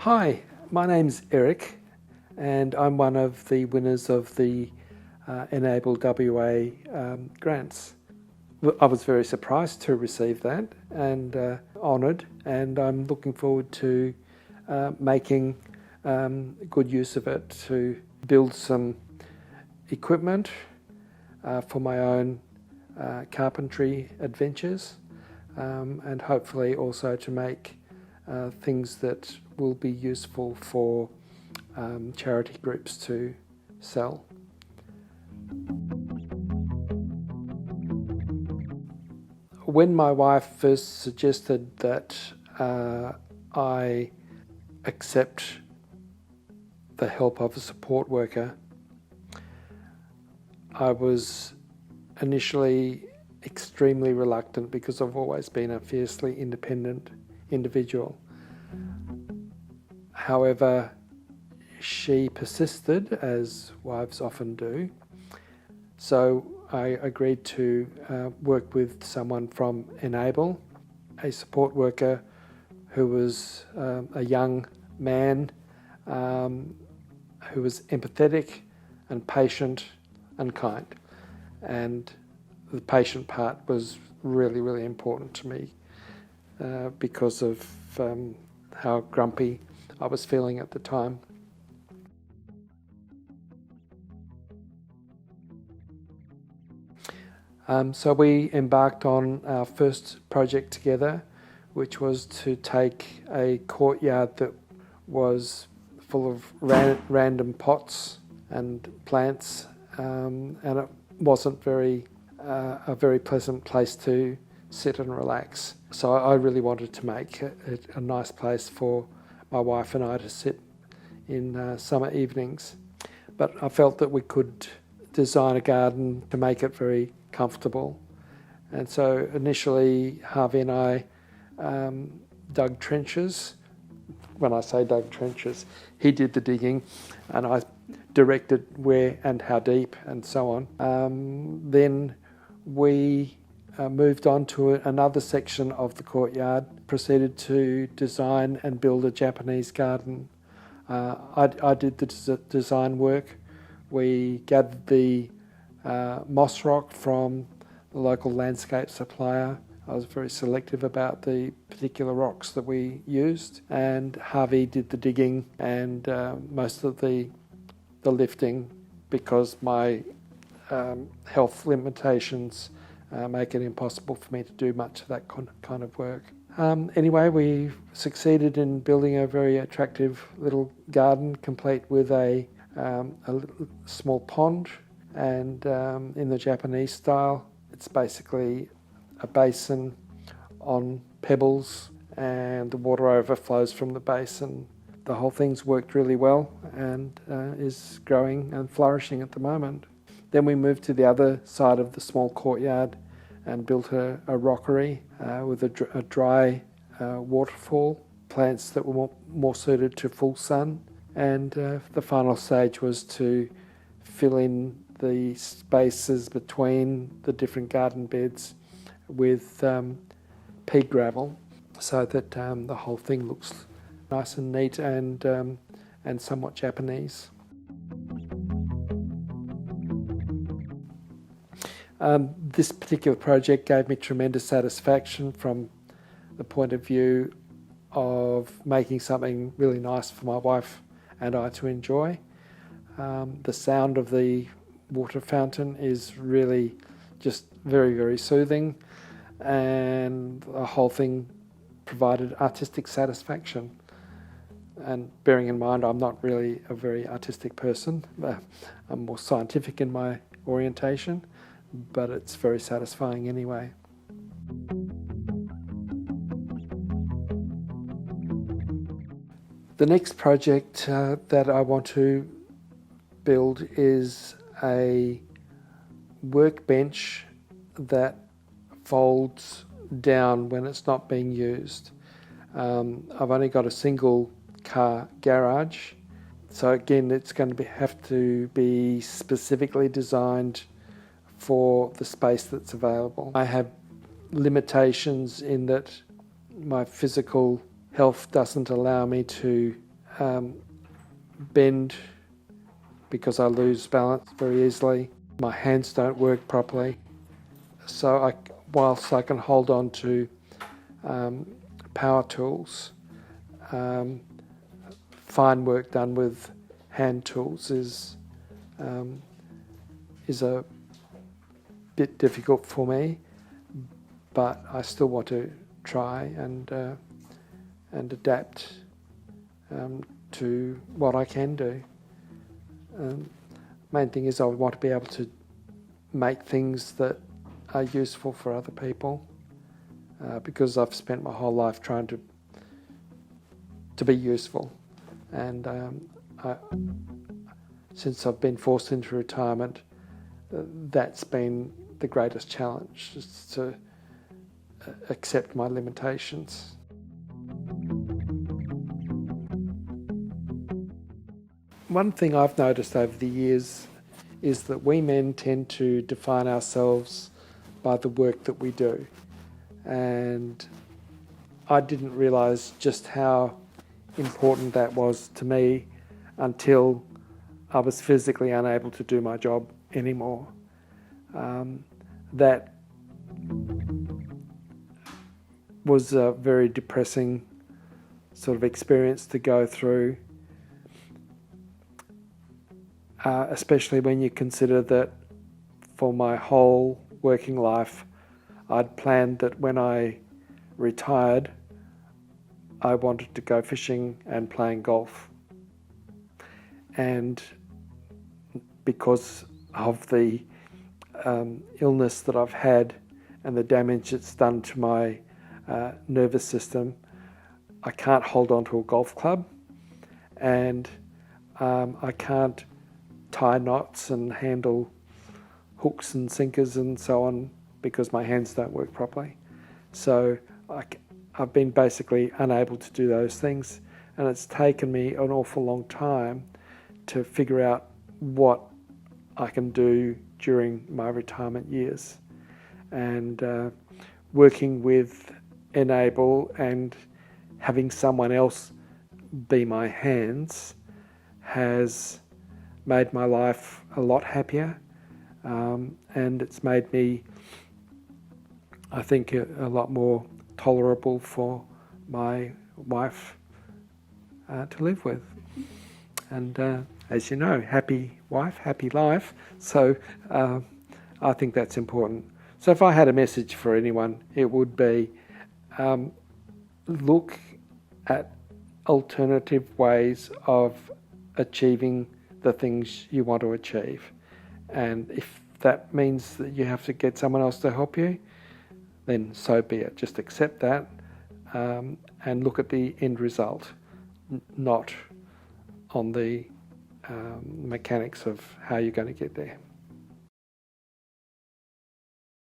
Hi, my name's Eric and I'm one of the winners of the Enable WA grants. I was very surprised to receive that and honoured, and I'm looking forward to making good use of it to build some equipment for my own carpentry adventures, and hopefully also to make things that will be useful for charity groups to sell. When my wife first suggested that I accept the help of a support worker, I was initially extremely reluctant because I've always been a fiercely independent individual. However, she persisted, as wives often do, so I agreed to work with someone from Enable, a support worker who was a young man who was empathetic and patient and kind. And the patient part was really, really important to me because of how grumpy I was feeling at the time. So we embarked on our first project together, which was to take a courtyard that was full of random pots and plants, and it wasn't a very pleasant place to sit and relax. So I really wanted to make it a nice place for my wife and I to sit in summer evenings. But I felt that we could design a garden to make it very comfortable. And so initially Harvey and I dug trenches. When I say dug trenches, he did the digging and I directed where and how deep and so on. Then we moved on to another section of the courtyard, proceeded to design and build a Japanese garden. I did the design work. We gathered the moss rock from the local landscape supplier. I was very selective about the particular rocks that we used, and Harvey did the digging and most of the lifting, because my health limitations make it impossible for me to do much of that kind of work. Anyway, we succeeded in building a very attractive little garden, complete with a little small pond, and in the Japanese style, it's basically a basin on pebbles and the water overflows from the basin. The whole thing's worked really well and is growing and flourishing at the moment. Then we moved to the other side of the small courtyard and built a rockery with a dry waterfall, plants that were more suited to full sun. And the final stage was to fill in the spaces between the different garden beds with pea gravel, so that the whole thing looks nice and neat and somewhat Japanese. This particular project gave me tremendous satisfaction from the point of view of making something really nice for my wife and I to enjoy. The sound of the water fountain is really just very, very soothing, and the whole thing provided artistic satisfaction. And bearing in mind I'm not really a very artistic person, I'm more scientific in my orientation, but it's very satisfying anyway. The next project that I want to build is a workbench that folds down when it's not being used. I've only got a single car garage, so again it's going to have to be specifically designed for the space that's available. I have limitations in that my physical health doesn't allow me to bend because I lose balance very easily. My hands don't work properly. So whilst I can hold on to power tools, fine work done with hand tools is a bit difficult for me, but I still want to try and adapt to what I can do. Main thing is I want to be able to make things that are useful for other people, because I've spent my whole life trying to be useful, and since I've been forced into retirement, that's been the greatest challenge, is to accept my limitations. One thing I've noticed over the years is that we men tend to define ourselves by the work that we do, and I didn't realise just how important that was to me until I was physically unable to do my job anymore. That was a very depressing sort of experience to go through, especially when you consider that for my whole working life I'd planned that when I retired I wanted to go fishing and playing golf, and because of the illness that I've had and the damage it's done to my nervous system, I can't hold on to a golf club, and I can't tie knots and handle hooks and sinkers and so on because my hands don't work properly. So I've been basically unable to do those things, and it's taken me an awful long time to figure out what I can do during my retirement years. And working with Enable and having someone else be my hands has made my life a lot happier, and it's made me, I think, a lot more tolerable for my wife to live with. And as you know, happy wife, happy life. So I think that's important. So if I had a message for anyone, it would be look at alternative ways of achieving the things you want to achieve. And if that means that you have to get someone else to help you, then so be it. Just accept that and look at the end result, not on the mechanics of how you're going to get there.